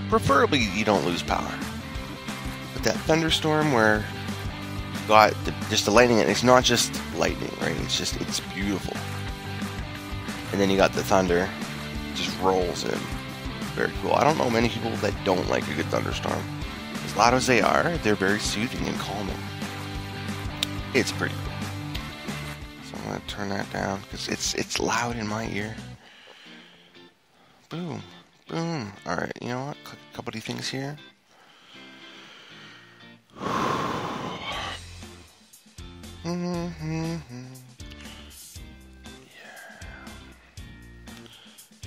preferably you don't lose power. But that thunderstorm where you got just the lightning, and it's not just lightning, right? It's beautiful. And then you got the thunder, just rolls in. Very cool. I don't know many people that don't like a good thunderstorm. As loud as they are, they're very soothing and calming. It's pretty cool. So I'm going to turn that down because it's loud in my ear. Boom. Boom. Alright, you know what? Click a couple of things here.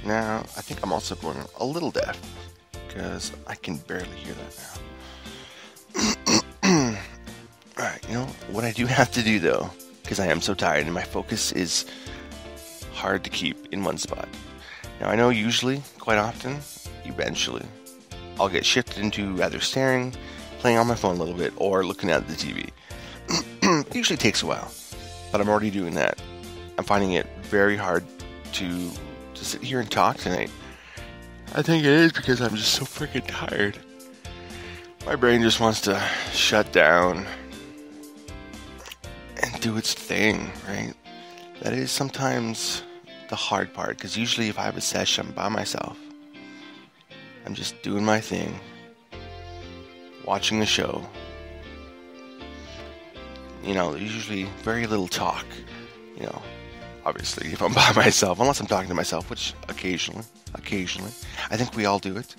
Now, I think I'm also going a little deaf because I can barely hear that now. Alright, you know, what I do have to do though, because I am so tired and my focus is hard to keep in one spot. Now, I know usually, quite often, eventually, I'll get shifted into either staring, playing on my phone a little bit, or looking at the TV. It usually takes a while, but I'm already doing that. I'm finding it very hard to sit here and talk tonight. I think it is because I'm just so freaking tired. My brain just wants to shut down and do its thing, right? That is sometimes the hard part, because usually if I have a session by myself, I'm just doing my thing, watching the show. You know, there's usually very little talk, you know. Obviously, if I'm by myself, unless I'm talking to myself, which occasionally, I think we all do it.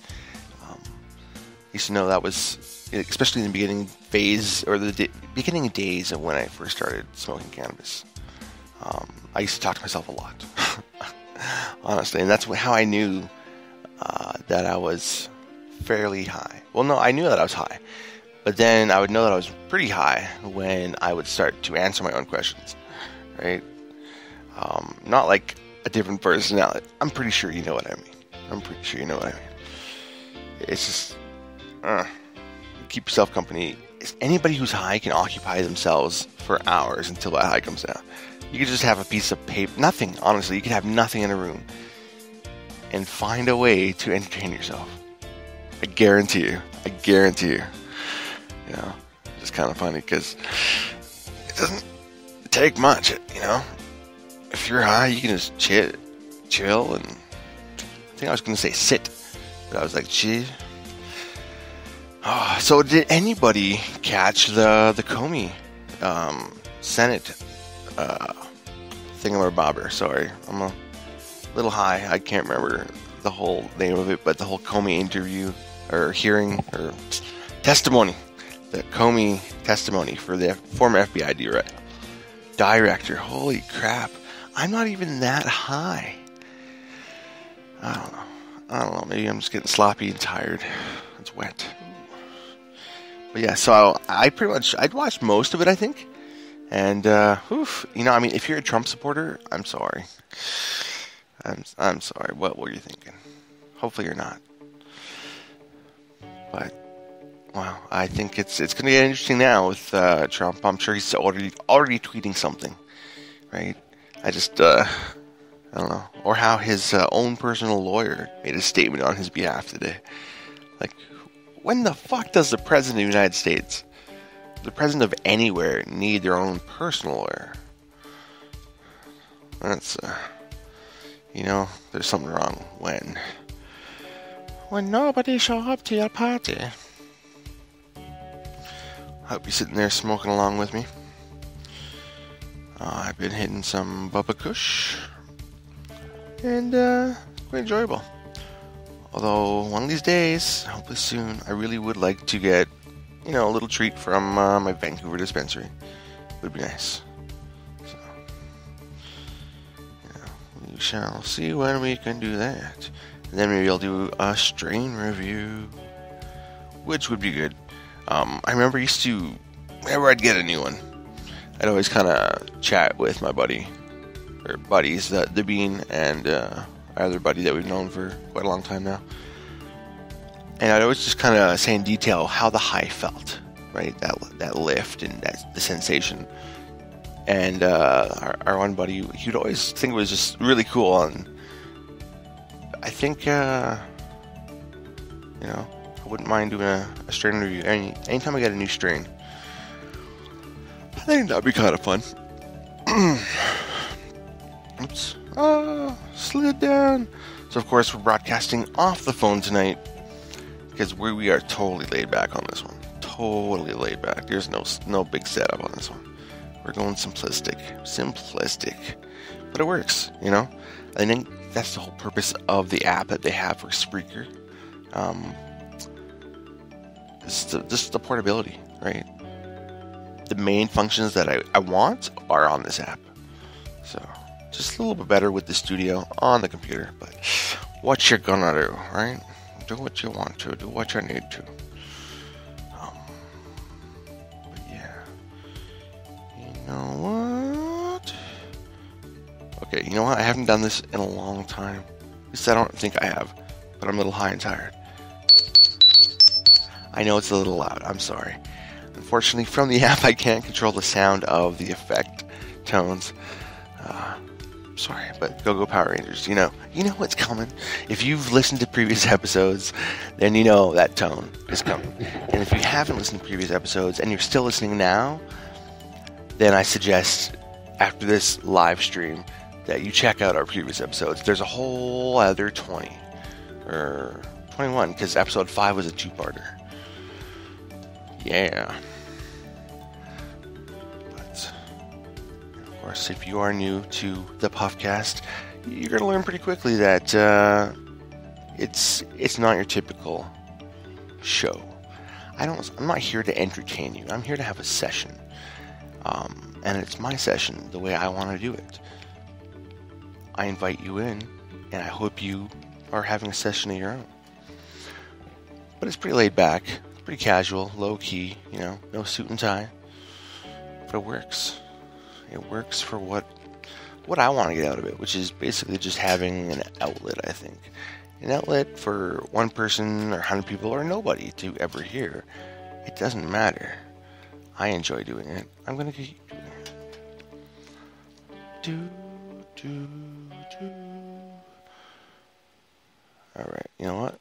Used to know that was, especially in the beginning phase, or the beginning days of when I first started smoking cannabis. I used to talk to myself a lot, honestly, and that's how I knew that I was fairly high. Well, no, I knew that I was high, but then I would know that I was pretty high when I would start to answer my own questions, right? Not like a different personality. I'm pretty sure you know what I mean. It's just, keep yourself company. Anybody who's high can occupy themselves for hours until that high comes down. You could just have a piece of paper, nothing, honestly. You could have nothing in a room and find a way to entertain yourself. I guarantee you. You know, it's kind of funny because it doesn't take much, you know. If you're high, you can just chill, and I think I was going to say sit, but I was like, chill. Oh, so did anybody catch the Comey Senate thingamabobber? Sorry, I'm a little high. I can't remember the whole name of it, but the whole Comey interview or hearing or testimony, the Comey testimony for the former FBI director. Holy crap! I'm not even that high. I don't know. Maybe I'm just getting sloppy and tired. It's wet. But yeah, so I'd watched most of it, I think. And, you know, I mean, if you're a Trump supporter, I'm sorry. I'm sorry. What were you thinking? Hopefully you're not. But, wow, I think it's going to get interesting now with Trump. I'm sure he's already tweeting something, right? I don't know. Or how his own personal lawyer made a statement on his behalf today. Like, when the fuck does the President of the United States, the President of anywhere, need their own personal lawyer? That's, you know, there's something wrong when nobody show up to your party. I hope you're sitting there smoking along with me. I've been hitting some Bubba Kush, and quite enjoyable. Although one of these days, hopefully soon, I really would like to get, you know, a little treat from my Vancouver dispensary. Would be nice. So, yeah, we shall see when we can do that. And then maybe I'll do a strain review, which would be good. I remember whenever I'd get a new one, I'd always kind of chat with my buddies, the Bean and our other buddy that we've known for quite a long time now. And I'd always just kind of say in detail how the high felt, right? That lift and the sensation. And our one buddy, he'd always think it was just really cool. And I think, You know, I wouldn't mind doing a strain review anytime I get a new strain. I think that'd be kind of fun. Oops. Slid down. So of course we're broadcasting off the phone tonight because we are totally laid back on this one. Totally laid back. There's no big setup on this one. We're going simplistic, but it works. You know, I think that's the whole purpose of the app that they have for Spreaker. Just the portability, right? The main functions that I want are on this app. So just a little bit better with the studio on the computer, but what you're gonna do, right? Do what you want to, do what you need to. But yeah, you know what? Okay, you know what? I haven't done this in a long time. At least I don't think I have, but I'm a little high and tired. I know it's a little loud. I'm sorry. Unfortunately, from the app, I can't control the sound of the effect tones. Sorry, but go Power Rangers. You know what's coming. If you've listened to previous episodes, then you know that tone is coming. And if you haven't listened to previous episodes and you're still listening now, then I suggest after this live stream that you check out our previous episodes. There's a whole other 20 or 21 because episode 5 was a 2-parter. Yeah. Of course, if you are new to the ThePuffCast, you're going to learn pretty quickly that it's not your typical show. I'm not here to entertain you. I'm here to have a session. And it's my session the way I want to do it. I invite you in, and I hope you are having a session of your own. But it's pretty laid back, pretty casual, low key, no suit and tie. But it works. It works for what I want to get out of it, which is basically just having an outlet, I think. An outlet for one person or 100 people or nobody to ever hear. It doesn't matter. I enjoy doing it. I'm going to keep doing it. Alright, you know what?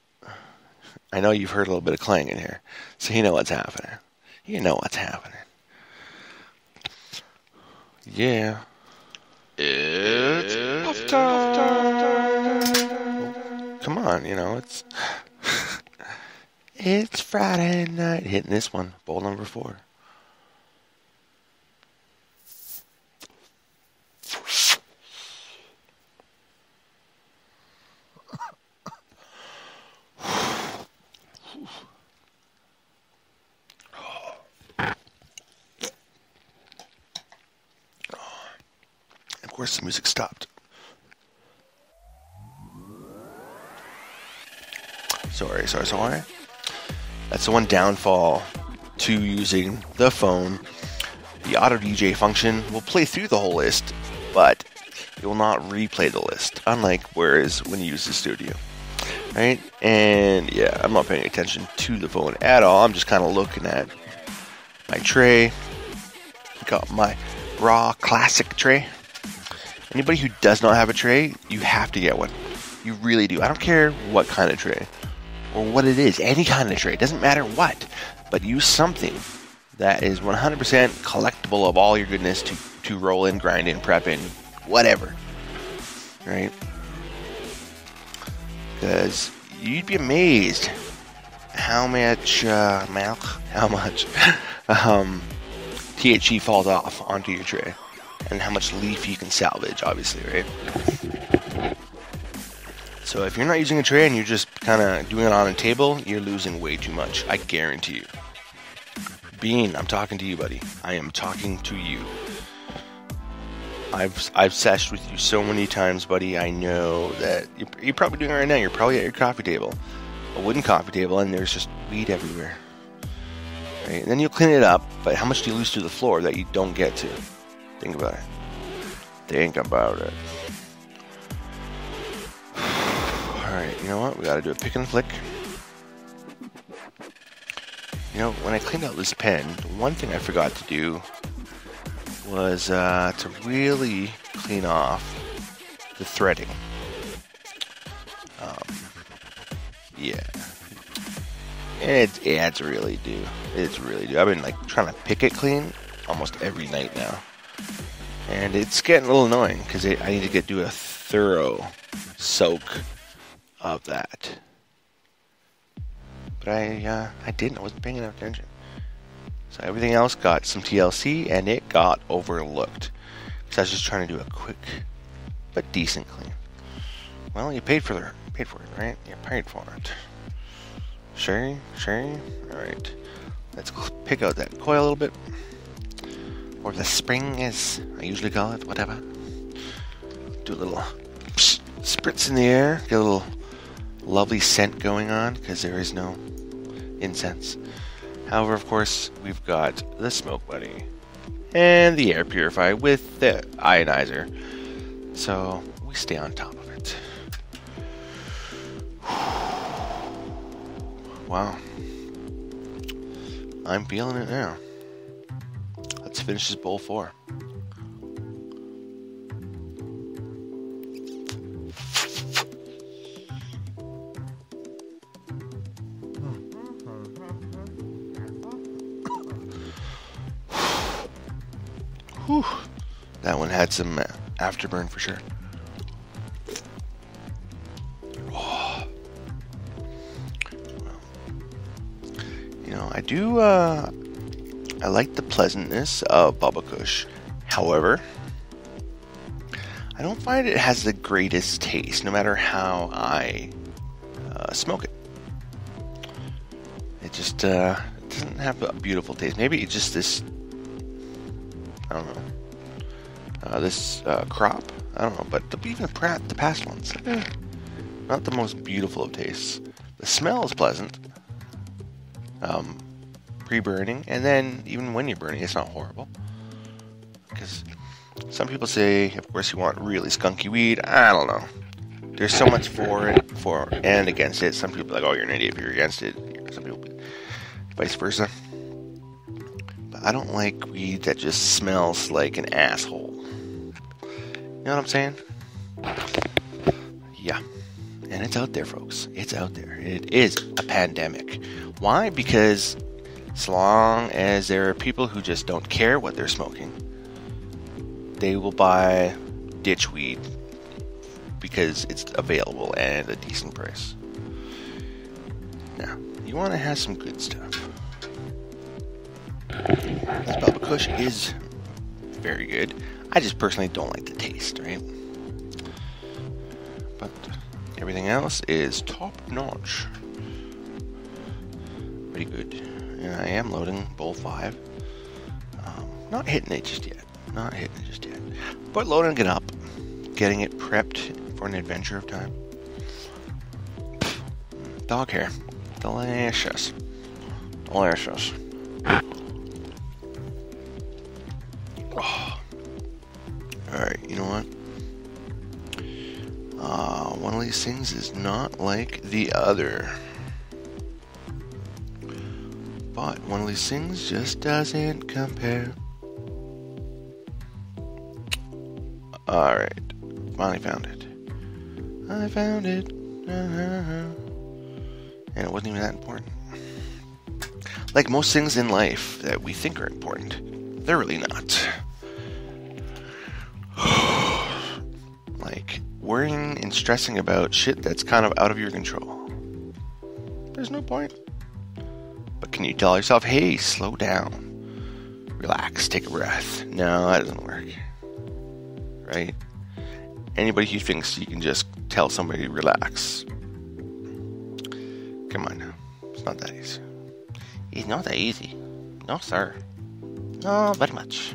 I know you've heard a little bit of clanging here, so you know what's happening. Yeah. It's puff time. Come on, it's it's Friday night. Hitting this one, bowl number 4. Of course, the music stopped. Sorry. That's the one downfall to using the phone. The auto DJ function will play through the whole list, but it will not replay the list, unlike whereas when you use the studio. Right? And yeah, I'm not paying attention to the phone at all. I'm just kind of looking at my tray. Got my raw classic tray. Anybody who does not have a tray, you have to get one. You really do. I don't care what kind of tray or what it is. Any kind of tray. It doesn't matter what. But use something that is 100% collectible of all your goodness to roll in, grind in, prep in, whatever. Right? Because you'd be amazed how much THC falls off onto your tray. And how much leaf you can salvage, obviously, right? So if you're not using a tray and you're just kind of doing it on a table, you're losing way too much. I guarantee you. Bean, I'm talking to you, buddy. I am talking to you. I've seshed with you so many times, buddy. I know that you're probably doing it right now. You're probably at your coffee table, a wooden coffee table, and there's just weed everywhere. Right? And then you'll clean it up, but how much do you lose to the floor that you don't get to? Think about it. Alright, you know what? We gotta do a pick and flick. When I cleaned out this pen, one thing I forgot to do was to really clean off the threading. Yeah. It's really due. It's really due. I've been like trying to pick it clean almost every night now, and it's getting a little annoying because I need to do a thorough soak of that. But I didn't. I wasn't paying enough attention. So everything else got some TLC, and it got overlooked because I was just trying to do a quick but decent clean. Well, you paid for it, right? You paid for it. Sure. All right. Let's pick out that coil a little bit, or the spring, as I usually call it. Whatever. Do a little spritz in the air. Get a little lovely scent going on because there is no incense. However, of course, we've got the smoke buddy and the air purifier with the ionizer, so we stay on top of it. Wow, I'm feeling it now. Let's finish this bowl 4. Whew. That one had some afterburn for sure. Oh. Well, I like the pleasantness of Bubba Kush. However, I don't find it has the greatest taste, no matter how I smoke it. It just doesn't have a beautiful taste. Maybe it's just this, I don't know, this crop. I don't know, but even the past ones, not the most beautiful of tastes. The smell is pleasant, pre-burning, and then even when you're burning, it's not horrible. Because some people say, of course, you want really skunky weed. I don't know. There's so much for and against it. Some people are like, oh, you're an idiot if you're against it. Some people, vice versa. But I don't like weed that just smells like an asshole. You know what I'm saying? Yeah. And it's out there, folks. It's out there. It is a pandemic. Why? Because as long as there are people who just don't care what they're smoking, they will buy ditch weed because it's available and a decent price. Now, you want to have some good stuff. This Bubba Kush is very good. I just personally don't like the taste, right? But everything else is top notch. Pretty good. And I am loading bowl 5. Not hitting it just yet. But loading it up. Getting it prepped for an adventure of time. Dog hair. Delicious. Delicious. Oh. Alright, you know what? One of these things is not like the other. But one of these things just doesn't compare. Alright, finally found it. I found it. And it wasn't even that important. Like most things in life that we think are important, they're really not. Like worrying and stressing about shit that's kind of out of your control. There's no point. But can you tell yourself, hey, slow down, relax, take a breath? No, that doesn't work. Right? Anybody who thinks you can just tell somebody to relax, come on now. It's not that easy. It's not that easy. No, sir. No, very much.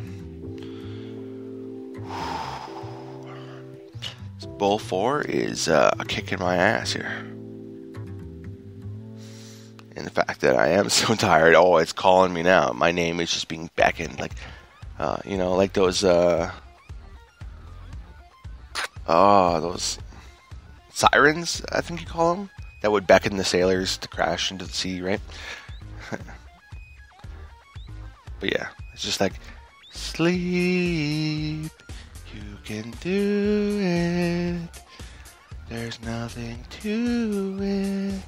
Bowl 4 is a kick in my ass here. And the fact that I am so tired, oh, it's calling me now. My name is just being beckoned. Like, like those sirens, I think you call them, that would beckon the sailors to crash into the sea, right? But yeah, it's just like, sleep, you can do it, there's nothing to it.